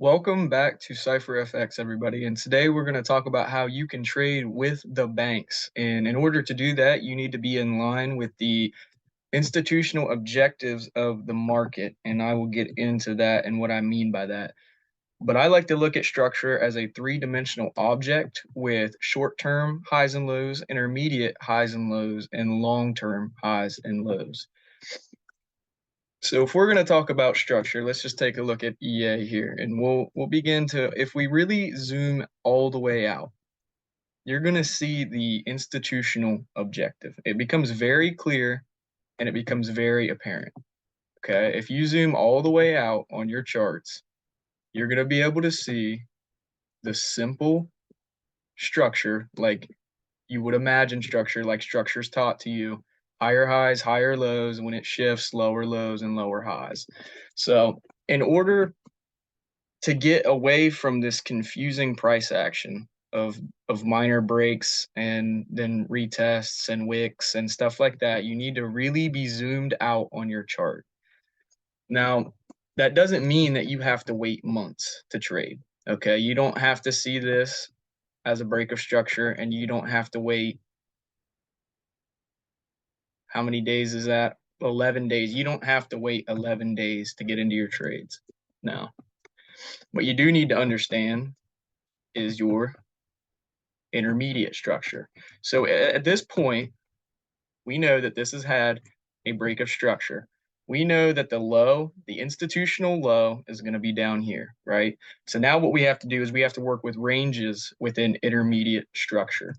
Welcome back to CypherFX, everybody. And today we're going to talk about how you can trade with the banks. And in order to do that, you need to be in line with the institutional objectives of the market. And I will get into that and what I mean by that. But I like to look at structure as a three-dimensional object with short-term highs and lows, intermediate highs and lows, and long-term highs and lows. So if we're going to talk about structure, let's just take a look at EA here, and we'll begin to, if we really zoom all the way out, you're going to see the institutional objective. It becomes very clear and it becomes very apparent. Okay, if you zoom all the way out on your charts, you're going to be able to see the simple structure like you would imagine structure, like structures taught to you, higher highs, higher lows. When it shifts, lower lows and lower highs. So in order to get away from this confusing price action of minor breaks and then retests and wicks and stuff like that, you need to really be zoomed out on your chart. Now, that doesn't mean that you have to wait months to trade. Okay, you don't have to see this as a break of structure, and you don't have to wait. How many days is that? 11 days. You don't have to wait 11 days to get into your trades. Now, what you do need to understand is your intermediate structure. So at this point, we know that this has had a break of structure. We know that the low, the institutional low, is going to be down here, right? So now what we have to do is we have to work with ranges within intermediate structure.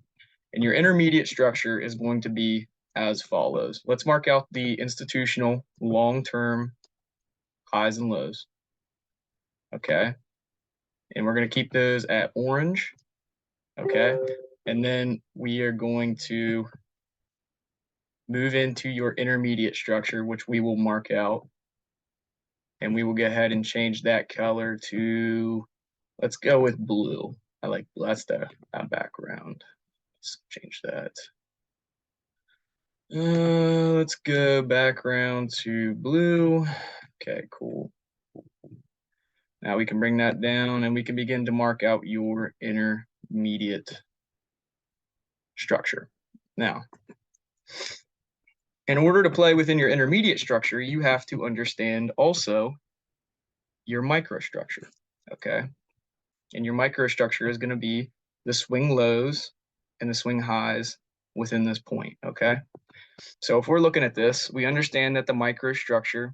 And your intermediate structure is going to be as follows. Let's mark out the institutional long-term highs and lows. Okay. And we're going to keep those at orange. Okay. And then we are going to move into your intermediate structure, which we will mark out. And we will go ahead and change that color to, let's go with blue. I like blue. That's the background. Let's change that. Let's go background to blue. Okay, cool. Now we can bring that down and we can begin to mark out your intermediate structure. Now, in order to play within your intermediate structure, you have to understand also your microstructure, okay? And your microstructure is going to be the swing lows and the swing highs within this point, okay? So if we're looking at this, we understand that the microstructure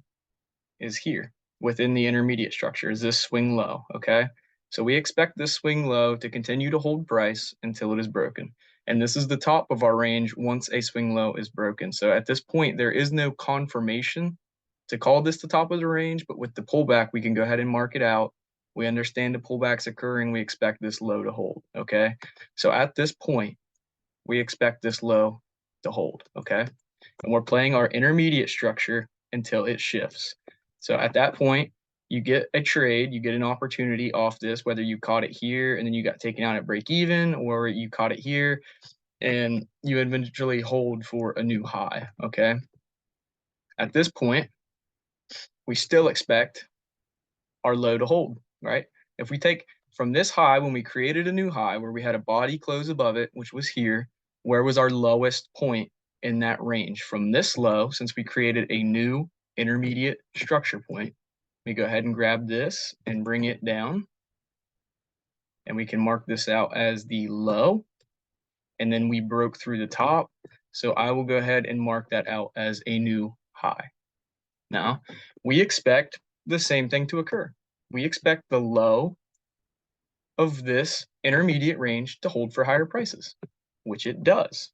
is here within the intermediate structure, is this swing low, okay? So we expect this swing low to continue to hold price until it is broken. And this is the top of our range once a swing low is broken. So at this point, there is no confirmation to call this the top of the range, but with the pullback, we can go ahead and mark it out. We understand the pullback's occurring. We expect this low to hold, okay? So at this point, we expect this low to hold, okay? And we're playing our intermediate structure until it shifts. So at that point, you get a trade, you get an opportunity off this, whether you caught it here and then you got taken out at break even, or you caught it here and you eventually hold for a new high, okay? At this point, we still expect our low to hold, right? If we take from this high, when we created a new high where we had a body close above it, which was here, where was our lowest point in that range? From this low, since we created a new intermediate structure point, we go ahead and grab this and bring it down. And we can mark this out as the low. And then we broke through the top. So I will go ahead and mark that out as a new high. Now, we expect the same thing to occur. We expect the low of this intermediate range to hold for higher prices, which it does.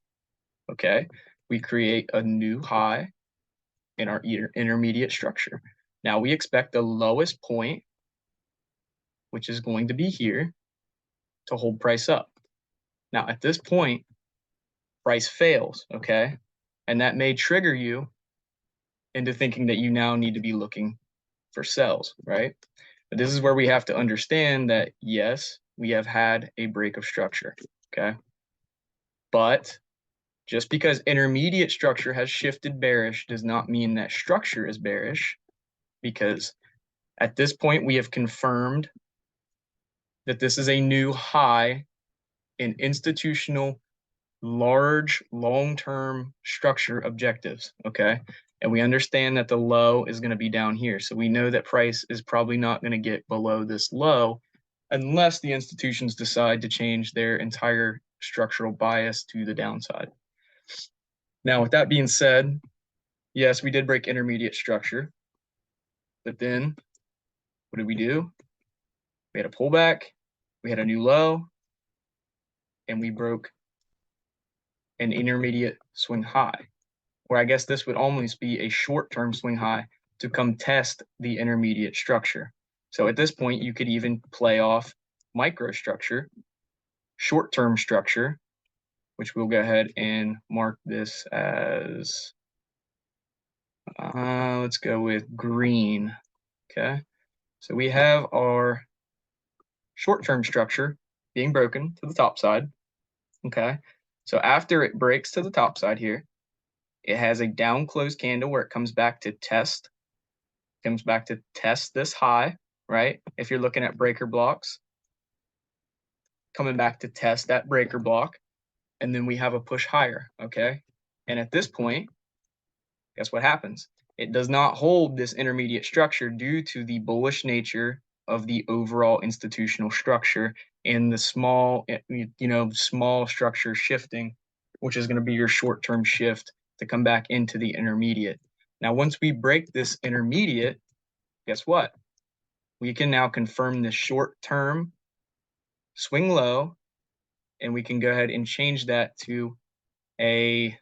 Okay, we create a new high in our intermediate structure. Now we expect the lowest point, which is going to be here, to hold price up. Now at this point, price fails, okay? And that may trigger you into thinking that you now need to be looking for sells, right? But this is where we have to understand that, yes, we have had a break of structure, okay? But just because intermediate structure has shifted bearish does not mean that structure is bearish, because at this point we have confirmed that this is a new high in institutional large long-term structure objectives, okay? And we understand that the low is going to be down here. So we know that price is probably not going to get below this low unless the institutions decide to change their entire structural bias to the downside. Now, with that being said, yes, we did break intermediate structure, but then what did we do? We had a pullback, we had a new low, and we broke an intermediate swing high, or I guess this would almost be a short-term swing high to come test the intermediate structure. So at this point, you could even play off microstructure, short-term structure, which we'll go ahead and mark this as, let's go with green, okay? So we have our short-term structure being broken to the top side, okay? So after it breaks to the top side here, it has a down closed candle where it comes back to test this high, right? If you're looking at breaker blocks, coming back to test that breaker block, and then we have a push higher, okay? And at this point, guess what happens? It does not hold this intermediate structure due to the bullish nature of the overall institutional structure and the small, small structure shifting, which is going to be your short-term shift to come back into the intermediate. Now, once we break this intermediate, guess what? We can now confirm the short-term swing low, and we can go ahead and change that to a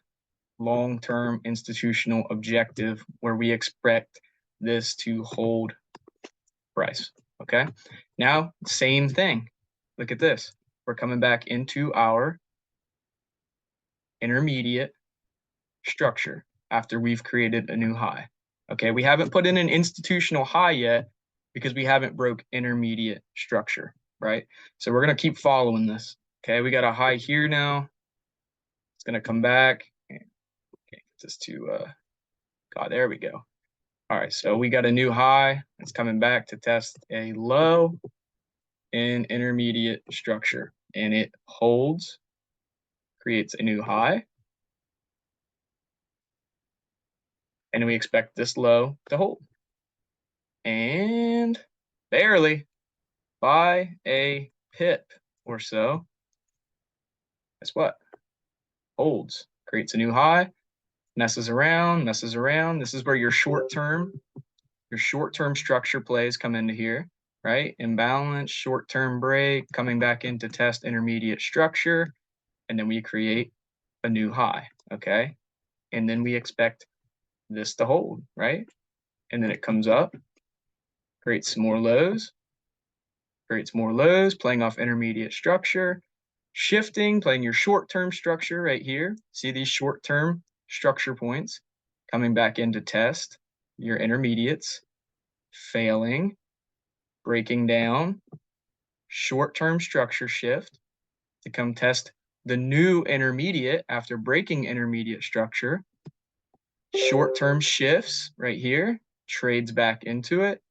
long-term institutional objective where we expect this to hold price, okay? Now, same thing. Look at this. We're coming back into our intermediate structure after we've created a new high, okay? We haven't put in an institutional high yet because we haven't broke intermediate structure, right? So we're going to keep following this, okay? We got a high here now. It's going to come back. Okay, just to, God, there we go. All right, so we got a new high. It's coming back to test a low in intermediate structure, and it holds, creates a new high, and we expect this low to hold. And barely by a pip or so, guess what? Holds, creates a new high, messes around. This is where your short-term structure plays come into here, right? Imbalance, short-term break, coming back into test intermediate structure, and then we create a new high, okay? And then we expect this to hold, right? And then it comes up, creates some more lows, playing off intermediate structure, shifting, playing your short-term structure right here. See these short-term structure points coming back into test your intermediates, failing, breaking down, short-term structure shift to come test the new intermediate after breaking intermediate structure, short-term shifts right here, trades back into it,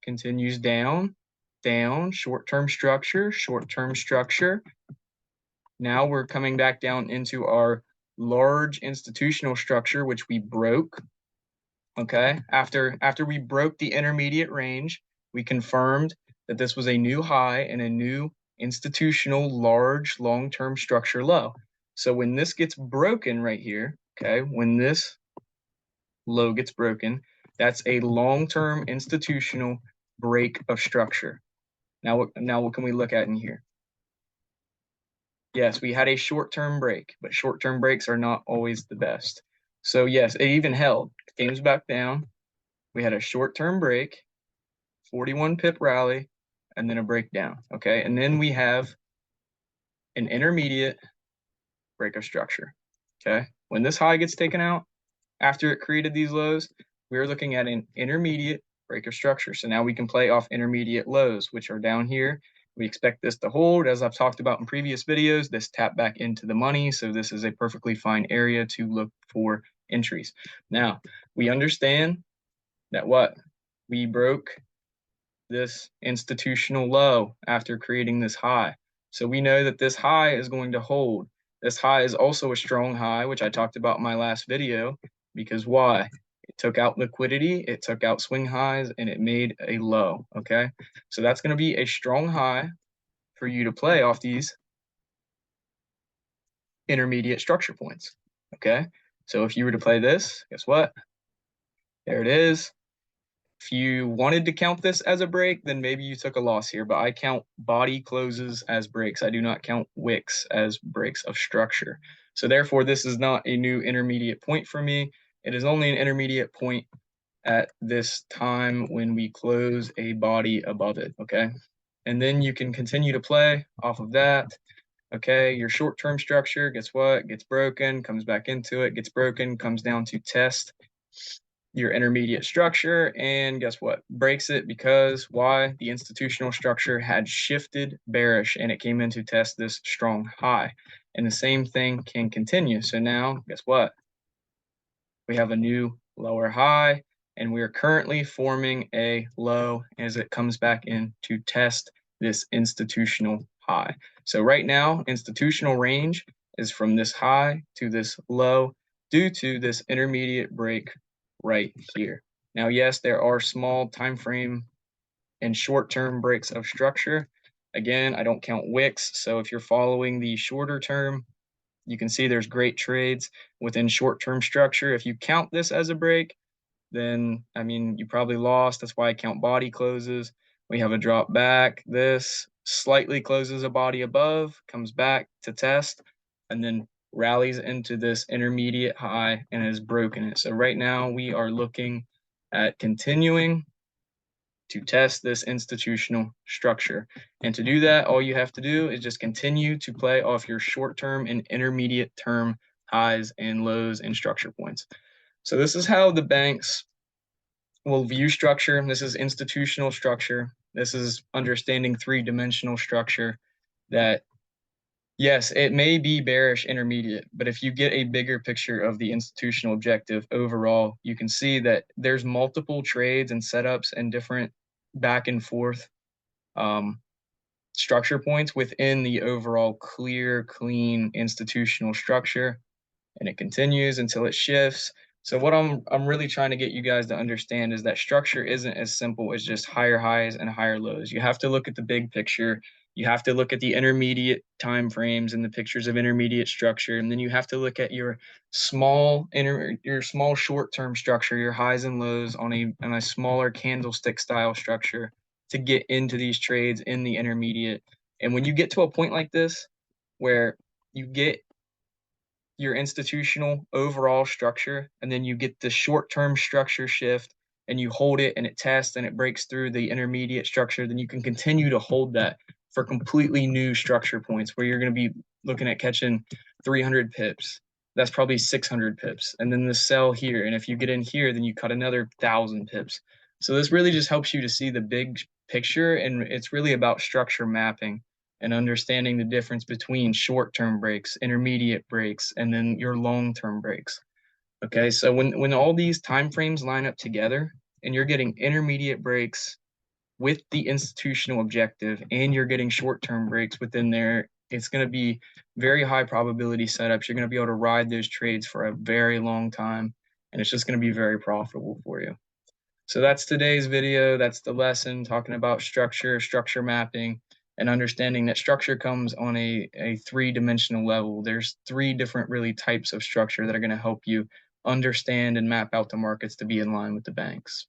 continues down, short-term structure. Now we're coming back down into our large institutional structure, which we broke, okay? After we broke the intermediate range, we confirmed that this was a new high and a new institutional large long-term structure low. So when this gets broken right here, okay, when this low gets broken, that's a long-term institutional break of structure. Now what can we look at in here? Yes, we had a short-term break, but short-term breaks are not always the best. So yes, it even held. It came back down. We had a short-term break, 41 pip rally, and then a breakdown, okay? And then we have an intermediate break of structure, okay? When this high gets taken out, after it created these lows, we're looking at an intermediate break of structure. So now we can play off intermediate lows, which are down here. We expect this to hold. As I've talked about in previous videos, this tap back into the money. So this is a perfectly fine area to look for entries. Now, we understand that what? We broke this institutional low after creating this high. So we know that this high is going to hold. This high is also a strong high, which I talked about in my last video, because why? It took out liquidity, it took out swing highs, and it made a low, okay? So that's going to be a strong high for you to play off these intermediate structure points, okay? So if you were to play this, guess what? There it is. If you wanted to count this as a break, then maybe you took a loss here, but I count body closes as breaks. I do not count wicks as breaks of structure. So therefore, this is not a new intermediate point for me. It is only an intermediate point at this time when we close a body above it, okay? And then you can continue to play off of that. Okay, your short-term structure, guess what? Gets broken, comes back into it, gets broken, comes down to test your intermediate structure, and guess what? Breaks it because why? The institutional structure had shifted bearish and it came in to test this strong high. And the same thing can continue. So now, guess what? We have a new lower high, and we are currently forming a low as it comes back in to test this institutional high. So right now, institutional range is from this high to this low due to this intermediate break right here. Now, yes, there are small time frame and short-term breaks of structure. Again, I don't count wicks. So if you're following the shorter term, you can see there's great trades within short-term structure. If you count this as a break, then, I mean, you probably lost. That's why I count body closes. We have a drop back. This slightly closes a body above, comes back to test, and then rallies into this intermediate high and has broken it. So right now we are looking at continuing to test this institutional structure. And to do that, all you have to do is just continue to play off your short-term and intermediate term highs and lows and structure points. So this is how the banks will view structure. This is institutional structure. This is understanding three-dimensional structure that, yes, it may be bearish intermediate, but if you get a bigger picture of the institutional objective overall, you can see that there's multiple trades and setups and different back and forth structure points within the overall clear, clean institutional structure. And it continues until it shifts. So what I'm really trying to get you guys to understand is that structure isn't as simple as just higher highs and higher lows. You have to look at the big picture. You have to look at the intermediate time frames and the pictures of intermediate structure, and then you have to look at your small short-term structure, your highs and lows on a smaller candlestick style structure to get into these trades in the intermediate. And when you get to a point like this where you get your institutional overall structure, and then you get the short-term structure shift and you hold it and it tests and it breaks through the intermediate structure, then you can continue to hold that for completely new structure points where you're going to be looking at catching 300 pips. That's probably 600 pips. And then the sell here. And if you get in here, then you cut another 1,000 pips. So this really just helps you to see the big picture, and it's really about structure mapping and understanding the difference between short-term breaks, intermediate breaks, and then your long-term breaks. Okay, so when all these time frames line up together and you're getting intermediate breaks with the institutional objective and you're getting short-term breaks within there, it's going to be very high probability setups. You're going to be able to ride those trades for a very long time, and it's just going to be very profitable for you. So that's today's video. That's the lesson talking about structure mapping, and understanding that structure comes on a three-dimensional level. There's three different really types of structure that are going to help you understand and map out the markets to be in line with the banks.